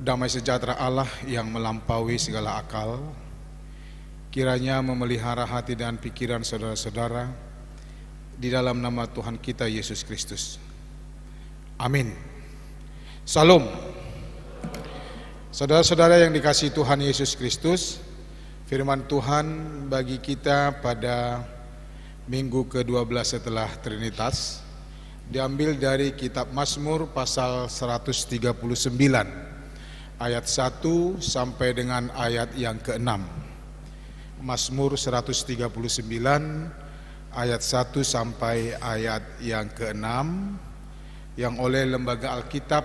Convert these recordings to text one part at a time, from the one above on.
Damai sejahtera Allah yang melampaui segala akal, kiranya memelihara hati dan pikiran saudara-saudara di dalam nama Tuhan kita Yesus Kristus. Amin. Salam. Saudara-saudara yang dikasihi Tuhan Yesus Kristus, firman Tuhan bagi kita pada minggu ke-12 setelah Trinitas diambil dari kitab Mazmur pasal 139 ayat 1 sampai dengan ayat yang ke-6. Mazmur 139 ayat 1 sampai ayat yang ke-6 yang oleh Lembaga Alkitab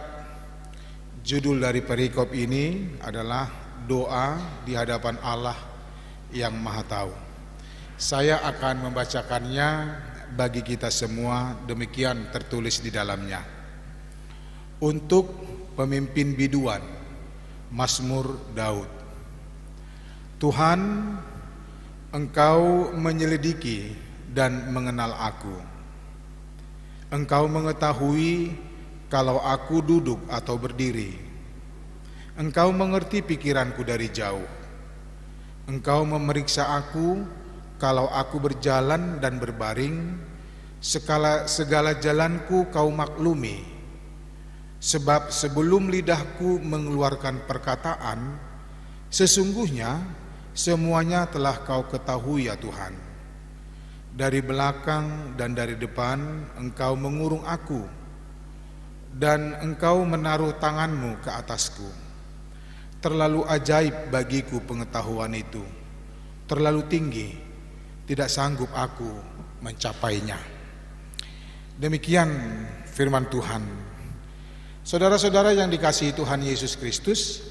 judul dari perikop ini adalah doa di hadapan Allah yang Maha Tahu. Saya akan membacakannya bagi kita semua, demikian tertulis di dalamnya. Untuk pemimpin biduan, Mazmur Daud. Tuhan, Engkau menyelidiki dan mengenal aku. Engkau mengetahui kalau aku duduk atau berdiri. Engkau mengerti pikiranku dari jauh. Engkau memeriksa aku kalau aku berjalan dan berbaring. Segala jalanku kau maklumi. Sebab sebelum lidahku mengeluarkan perkataan, sesungguhnya semuanya telah kau ketahui ya Tuhan. Dari belakang dan dari depan Engkau mengurung aku, dan Engkau menaruh tanganmu ke atasku. Terlalu ajaib bagiku pengetahuan itu, terlalu tinggi, tidak sanggup aku mencapainya. Demikian firman Tuhan. Saudara-saudara yang dikasihi Tuhan Yesus Kristus,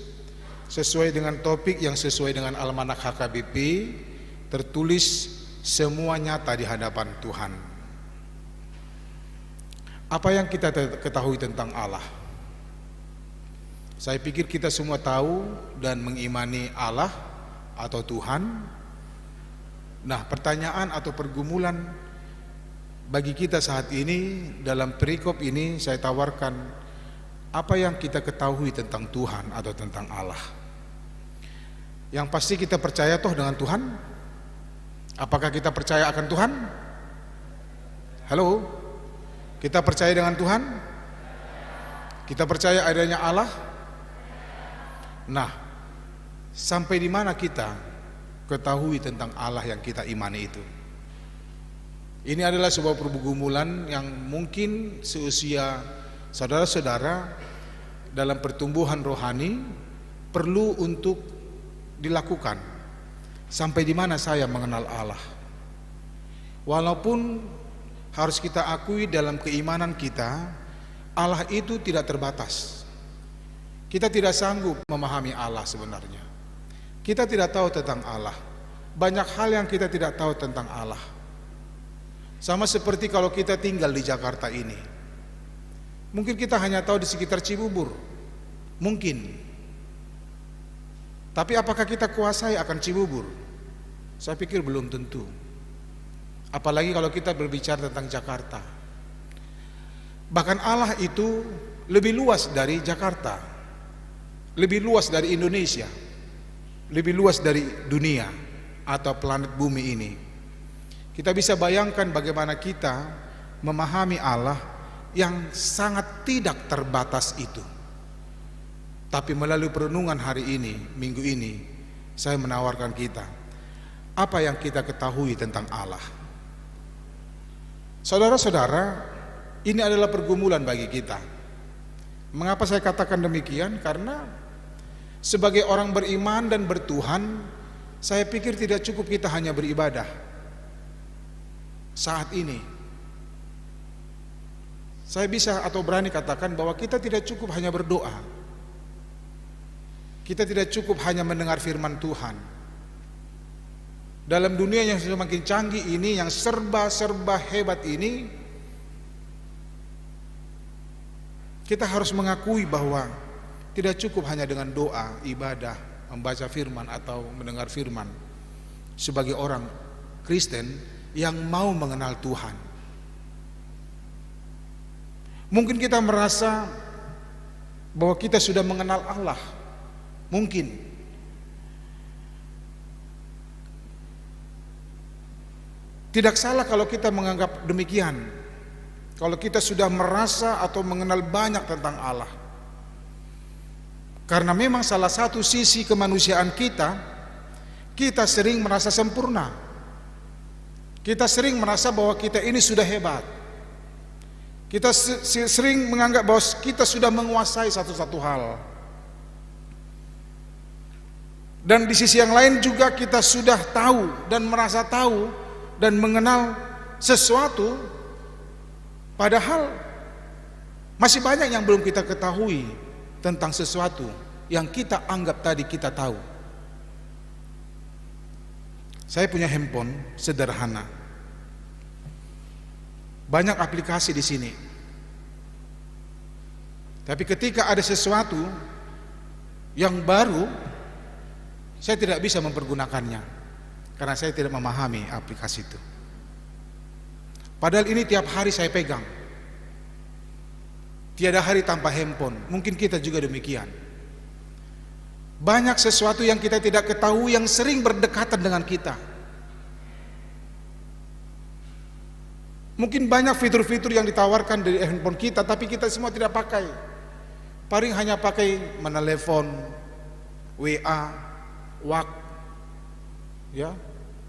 sesuai dengan topik yang sesuai dengan Almanak HKBP, tertulis semua nyata di hadapan Tuhan. Apa yang kita ketahui tentang Allah? Saya pikir kita semua tahu dan mengimani Allah atau Tuhan. Nah, pertanyaan atau pergumulan bagi kita saat ini dalam perikop ini saya tawarkan, apa yang kita ketahui tentang Tuhan atau tentang Allah? Yang pasti kita percaya toh dengan Tuhan? Apakah kita percaya akan Tuhan? Halo? Kita percaya dengan Tuhan? Kita percaya adanya Allah? Nah, sampai di mana kita ketahui tentang Allah yang kita imani itu? Ini adalah sebuah pergumulan yang mungkin seusia saudara-saudara dalam pertumbuhan rohani perlu untuk dilakukan. Sampai di mana saya mengenal Allah? Walaupun harus kita akui dalam keimanan kita, Allah itu tidak terbatas. Kita tidak sanggup memahami Allah sebenarnya. Kita tidak tahu tentang Allah. Banyak hal yang kita tidak tahu tentang Allah. Sama seperti kalau kita tinggal di Jakarta ini. Mungkin kita hanya tahu di sekitar Cibubur. Mungkin. Tapi apakah kita kuasai akan Cibubur? Saya pikir belum tentu. Apalagi kalau kita berbicara tentang Jakarta. Bahkan Allah itu lebih luas dari Jakarta, lebih luas dari Indonesia, lebih luas dari dunia atau planet bumi ini. Kita bisa bayangkan bagaimana kita memahami Allah yang sangat tidak terbatas itu. Tapi melalui perenungan hari ini, minggu ini, saya menawarkan kita, apa yang kita ketahui tentang Allah? Saudara-saudara, ini adalah pergumulan bagi kita. Mengapa saya katakan demikian? Karena sebagai orang beriman dan bertuhan, saya pikir tidak cukup kita hanya beribadah. Saat ini saya bisa atau berani katakan bahwa kita tidak cukup hanya berdoa. Kita tidak cukup hanya mendengar firman Tuhan. Dalam dunia yang semakin canggih ini, yang serba-serba hebat ini, kita harus mengakui bahwa tidak cukup hanya dengan doa, ibadah, membaca firman atau mendengar firman. Sebagai orang Kristen yang mau mengenal Tuhan, mungkin kita merasa bahwa kita sudah mengenal Allah. Mungkin tidak salah kalau kita menganggap demikian, kalau kita sudah merasa atau mengenal banyak tentang Allah. Karena memang salah satu sisi kemanusiaan kita sering merasa sempurna. Kita sering merasa bahwa kita ini sudah hebat. Kita sering menganggap bahwa kita sudah menguasai satu-satu hal. Dan di sisi yang lain juga kita sudah tahu dan merasa tahu dan mengenal sesuatu, padahal masih banyak yang belum kita ketahui tentang sesuatu yang kita anggap tadi kita tahu. Saya punya handphone sederhana, banyak aplikasi di sini. Tapi ketika ada sesuatu yang baru, saya tidak bisa mempergunakannya karena saya tidak memahami aplikasi itu. Padahal ini tiap hari saya pegang. Tiada hari tanpa handphone. Mungkin kita juga demikian. Banyak sesuatu yang kita tidak ketahui yang sering berdekatan dengan kita. Mungkin banyak fitur-fitur yang ditawarkan dari handphone kita, tapi kita semua tidak pakai. Paling hanya pakai menelepon, WA,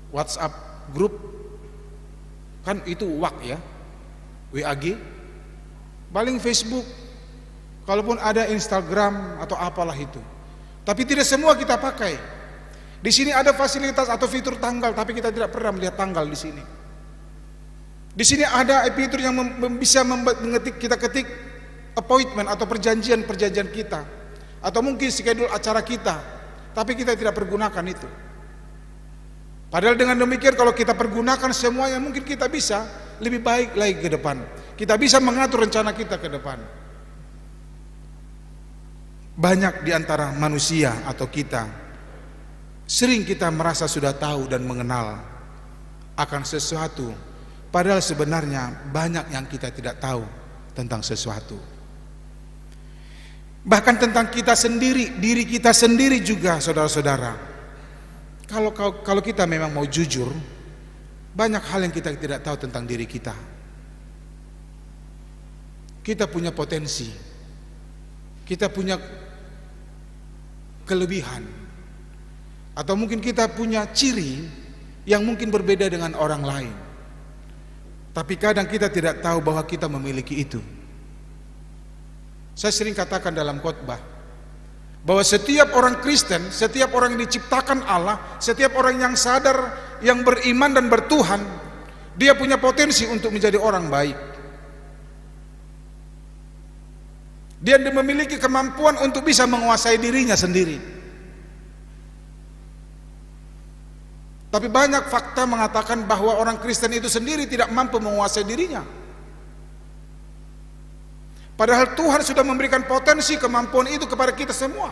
WhatsApp grup, kan itu WA ya, WAG, paling Facebook, kalaupun ada Instagram atau apalah itu. Tapi tidak semua kita pakai. Di sini ada fasilitas atau fitur tanggal, tapi kita tidak pernah melihat tanggal di sini. Di sini ada fitur yang bisa mengetik, kita ketik appointment atau perjanjian kita, atau mungkin schedule acara kita, tapi kita tidak pergunakan itu. Padahal dengan demikian kalau kita pergunakan semuanya, mungkin kita bisa lebih baik lagi ke depan. Kita bisa mengatur rencana kita ke depan. Banyak di antara manusia atau kita sering kita merasa sudah tahu dan mengenal akan sesuatu, padahal sebenarnya banyak yang kita tidak tahu tentang sesuatu. Bahkan tentang kita sendiri, diri kita sendiri juga, saudara-saudara. Kalau kita memang mau jujur, banyak hal yang kita tidak tahu tentang diri kita. Kita punya potensi, kita punya kelebihan, atau mungkin kita punya ciri yang mungkin berbeda dengan orang lain. Tapi kadang kita tidak tahu bahwa kita memiliki itu. Saya sering katakan dalam khotbah bahwa setiap orang Kristen, setiap orang yang diciptakan Allah, setiap orang yang sadar, yang beriman dan bertuhan, dia punya potensi untuk menjadi orang baik. Dia memiliki kemampuan untuk bisa menguasai dirinya sendiri. Tapi banyak fakta mengatakan bahwa orang Kristen itu sendiri tidak mampu menguasai dirinya. Padahal Tuhan sudah memberikan potensi kemampuan itu kepada kita semua.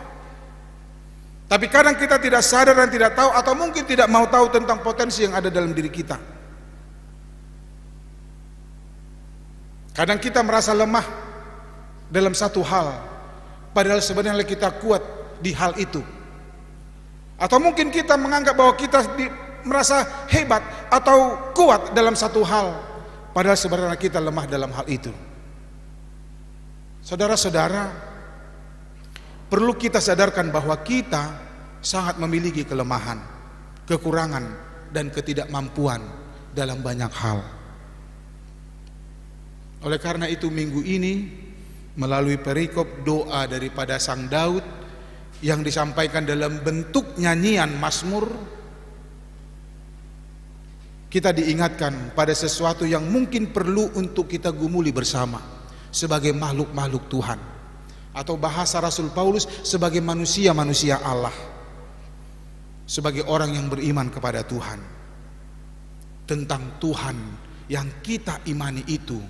Tapi kadang kita tidak sadar dan tidak tahu, atau mungkin tidak mau tahu tentang potensi yang ada dalam diri kita. Kadang kita merasa lemah dalam satu hal, padahal sebenarnya kita kuat di hal itu. Atau mungkin kita menganggap bahwa kita merasa hebat atau kuat dalam satu hal, padahal sebenarnya kita lemah dalam hal itu. Saudara-saudara, perlu kita sadarkan bahwa kita sangat memiliki kelemahan, kekurangan, dan ketidakmampuan dalam banyak hal. Oleh karena itu minggu ini, melalui perikop doa daripada Sang Daud yang disampaikan dalam bentuk nyanyian Mazmur, kita diingatkan pada sesuatu yang mungkin perlu untuk kita gumuli bersama sebagai makhluk-makhluk Tuhan, atau bahasa Rasul Paulus sebagai manusia-manusia Allah, sebagai orang yang beriman kepada Tuhan, tentang Tuhan yang kita imani itu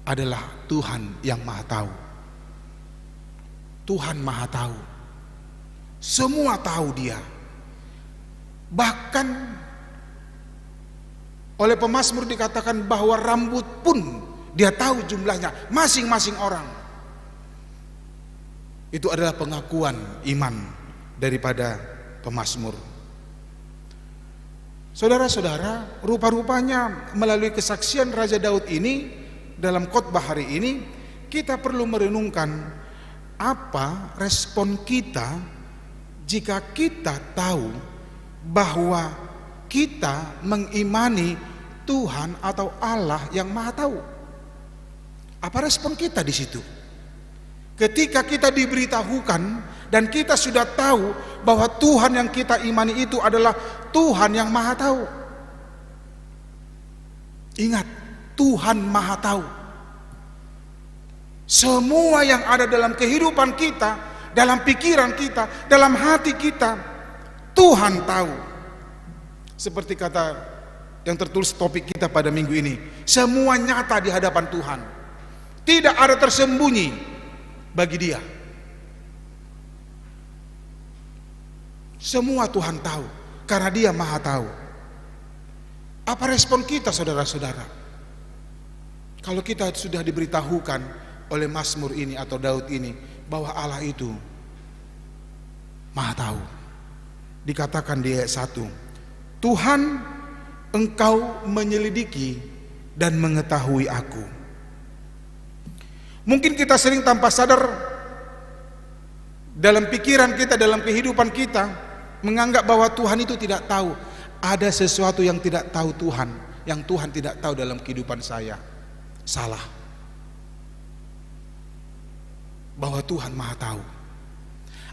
adalah Tuhan yang Maha Tahu. Tuhan Maha Tahu, semua tahu Dia. Bahkan oleh pemazmur dikatakan bahwa rambut pun Dia tahu jumlahnya, masing-masing orang. Itu adalah pengakuan iman daripada pemazmur. Saudara-saudara, rupa-rupanya melalui kesaksian Raja Daud ini, dalam khotbah hari ini, kita perlu merenungkan apa respon kita jika kita tahu bahwa kita mengimani Tuhan atau Allah yang Maha Tahu. Apa respon kita di situ? Ketika kita diberitahukan dan kita sudah tahu bahwa Tuhan yang kita imani itu adalah Tuhan yang Maha Tahu. Ingat, Tuhan Maha Tahu. Semua yang ada dalam kehidupan kita, dalam pikiran kita, dalam hati kita, Tuhan tahu. Seperti kata yang tertulis topik kita pada minggu ini, semua nyata di hadapan Tuhan. Tidak ada tersembunyi bagi Dia. Semua Tuhan tahu karena Dia Maha Tahu. Apa respon kita, saudara-saudara? Kalau kita sudah diberitahukan oleh Mazmur ini atau Daud ini bahwa Allah itu Maha Tahu. Dikatakan di ayat 1, Tuhan, Engkau menyelidiki dan mengetahui aku. Mungkin kita sering tanpa sadar dalam pikiran kita, dalam kehidupan kita, menganggap bahwa Tuhan itu tidak tahu. Ada sesuatu yang tidak tahu Tuhan, yang Tuhan tidak tahu dalam kehidupan saya. Salah. Bahwa Tuhan Maha Tahu.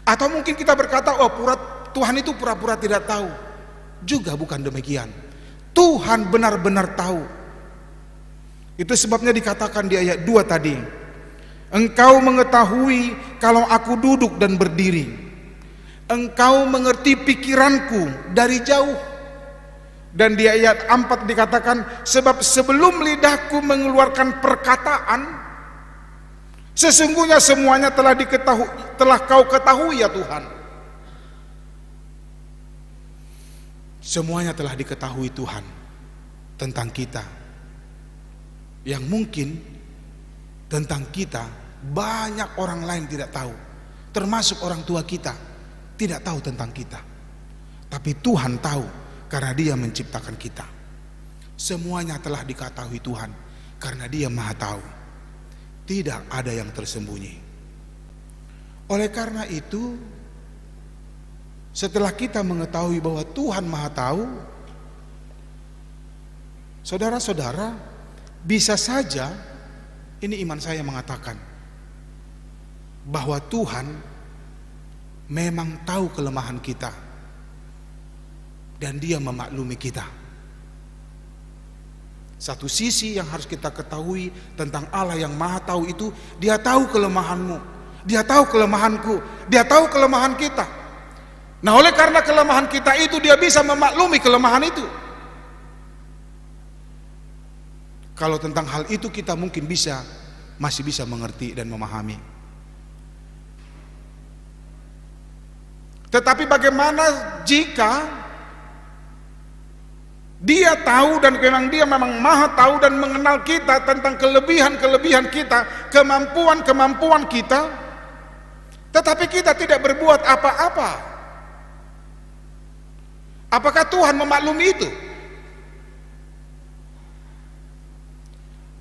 Atau mungkin kita berkata, oh Tuhan itu pura-pura tidak tahu. Juga bukan demikian. Tuhan benar-benar tahu. Itu sebabnya dikatakan di ayat 2 tadi, Engkau mengetahui kalau aku duduk dan berdiri. Engkau mengerti pikiranku dari jauh. Dan di ayat 4 dikatakan, sebab sebelum lidahku mengeluarkan perkataan, sesungguhnya semuanya telah kau ketahui ya Tuhan. Semuanya telah diketahui Tuhan tentang kita. Yang mungkin tentang kita banyak orang lain tidak tahu, termasuk orang tua kita tidak tahu tentang kita. Tapi Tuhan tahu karena Dia menciptakan kita. Semuanya telah diketahui Tuhan karena Dia Maha Tahu. Tidak ada yang tersembunyi. Oleh karena itu, setelah kita mengetahui bahwa Tuhan Maha Tahu, saudara-saudara, bisa saja ini iman saya mengatakan bahwa Tuhan memang tahu kelemahan kita dan Dia memaklumi kita. Satu sisi yang harus kita ketahui tentang Allah yang Maha Tahu itu, Dia tahu kelemahanmu, Dia tahu kelemahanku, Dia tahu kelemahan kita. Nah, oleh karena kelemahan kita itu, Dia bisa memaklumi kelemahan itu. Kalau tentang hal itu kita mungkin masih bisa mengerti dan memahami. Tetapi bagaimana jika Dia tahu dan memang Dia memang Maha Tahu dan mengenal kita tentang kelebihan-kelebihan kita, kemampuan-kemampuan kita, tetapi kita tidak berbuat apa-apa? Apakah Tuhan memaklumi itu?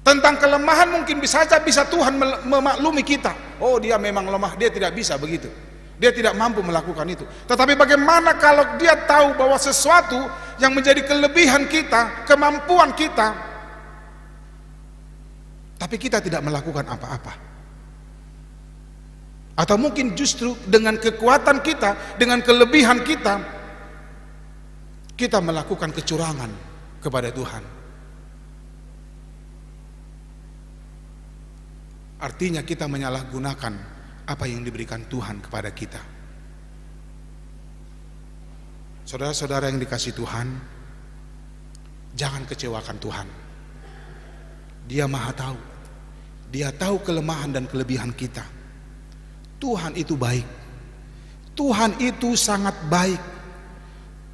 Tentang kelemahan mungkin bisa Tuhan memaklumi kita. Oh, dia memang lemah, dia tidak bisa begitu. Dia tidak mampu melakukan itu. Tetapi bagaimana kalau Dia tahu bahwa sesuatu yang menjadi kelebihan kita, kemampuan kita, tapi kita tidak melakukan apa-apa? Atau mungkin justru dengan kekuatan kita, dengan kelebihan kita, kita melakukan kecurangan kepada Tuhan. Artinya kita menyalahgunakan apa yang diberikan Tuhan kepada kita. Saudara-saudara yang dikasihi Tuhan, jangan kecewakan Tuhan. Dia Maha Tahu. Dia tahu kelemahan dan kelebihan kita. Tuhan itu baik. Tuhan itu sangat baik.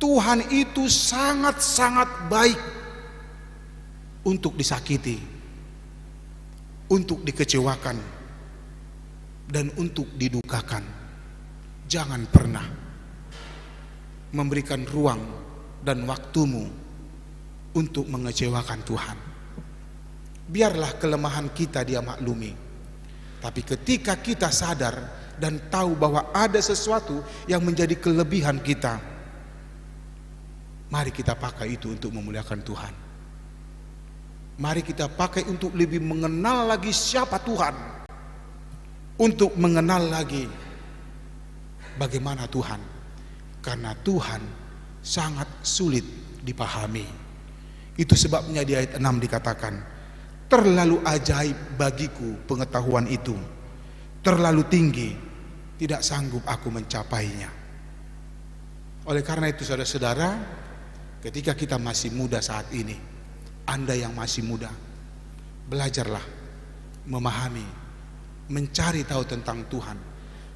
Tuhan itu sangat-sangat baik untuk disakiti, untuk dikecewakan, dan untuk didukakan. Jangan pernah memberikan ruang dan waktumu untuk mengecewakan Tuhan. Biarlah kelemahan kita dia maklumi. Tapi ketika kita sadar dan tahu bahwa ada sesuatu yang menjadi kelebihan kita, mari kita pakai itu untuk memuliakan Tuhan. Mari kita pakai untuk lebih mengenal lagi siapa Tuhan, untuk mengenal lagi bagaimana Tuhan, karena Tuhan sangat sulit dipahami. Itu sebabnya di ayat 6 dikatakan, terlalu ajaib bagiku pengetahuan itu, terlalu tinggi, tidak sanggup aku mencapainya. Oleh karena itu saudara-saudara, ketika kita masih muda saat ini, Anda yang masih muda, belajarlah memahami, mencari tahu tentang Tuhan,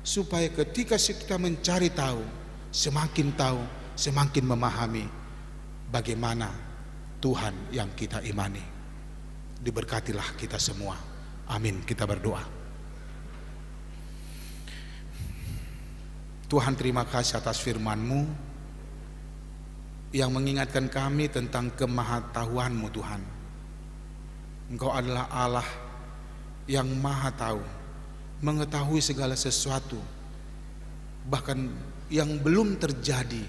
supaya ketika kita mencari tahu, semakin memahami bagaimana Tuhan yang kita imani. Diberkatilah kita semua. Amin. Kita berdoa. Tuhan, terima kasih atas firman-Mu yang mengingatkan kami tentang kemahatauan-Mu Tuhan. Engkau adalah Allah yang maha tahu, mengetahui segala sesuatu, bahkan yang belum terjadi,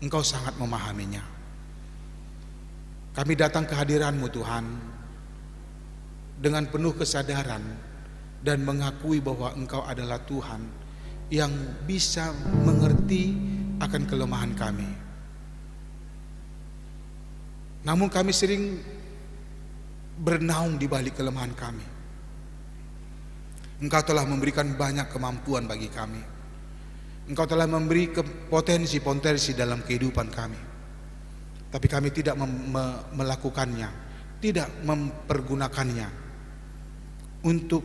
Engkau sangat memahaminya. Kami datang ke hadiran-Mu Tuhan dengan penuh kesadaran dan mengakui bahwa Engkau adalah Tuhan yang bisa mengerti akan kelemahan kami. Namun kami sering bernaung di balik kelemahan kami. Engkau telah memberikan banyak kemampuan bagi kami. Engkau telah memberi potensi-potensi dalam kehidupan kami. Tapi kami tidak melakukannya, tidak mempergunakannya untuk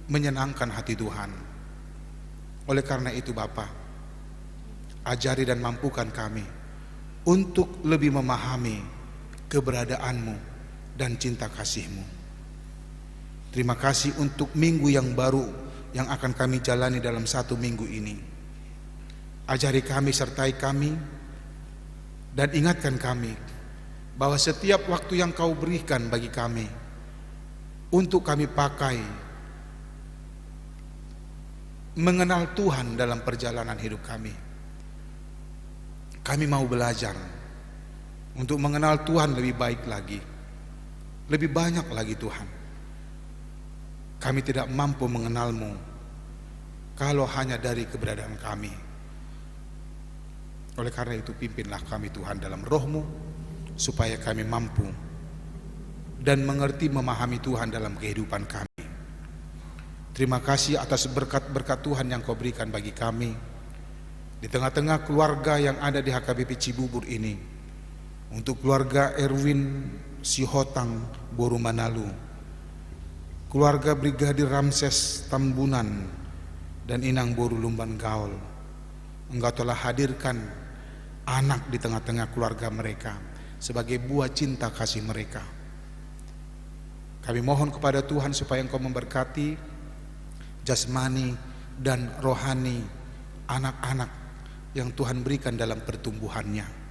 menyenangkan hati Tuhan. Oleh karena itu Bapa, ajari dan mampukan kami untuk lebih memahami keberadaan-Mu dan cinta kasih-Mu. Terima kasih untuk minggu yang baru yang akan kami jalani dalam 1 minggu ini. Ajari kami, sertai kami, dan ingatkan kami bahwa setiap waktu yang Kau berikan bagi kami untuk kami pakai mengenal Tuhan dalam perjalanan hidup kami. Kami mau belajar untuk mengenal Tuhan lebih baik lagi, lebih banyak lagi Tuhan. Kami tidak mampu mengenal-Mu kalau hanya dari keberadaan kami. Oleh karena itu pimpinlah kami Tuhan dalam Roh-Mu, supaya kami mampu dan mengerti memahami Tuhan dalam kehidupan kami. Terima kasih atas berkat-berkat Tuhan yang Kau berikan bagi kami di tengah-tengah keluarga yang ada di HKBP Cibubur ini. Untuk keluarga Erwin Sihotang Boru Manalu, keluarga Brigadir Ramses Tambunan dan Inang Boru Lumban Gaul, Engkau telah hadirkan anak di tengah-tengah keluarga mereka sebagai buah cinta kasih mereka. Kami mohon kepada Tuhan supaya Engkau memberkati jasmani dan rohani anak-anak yang Tuhan berikan dalam pertumbuhannya.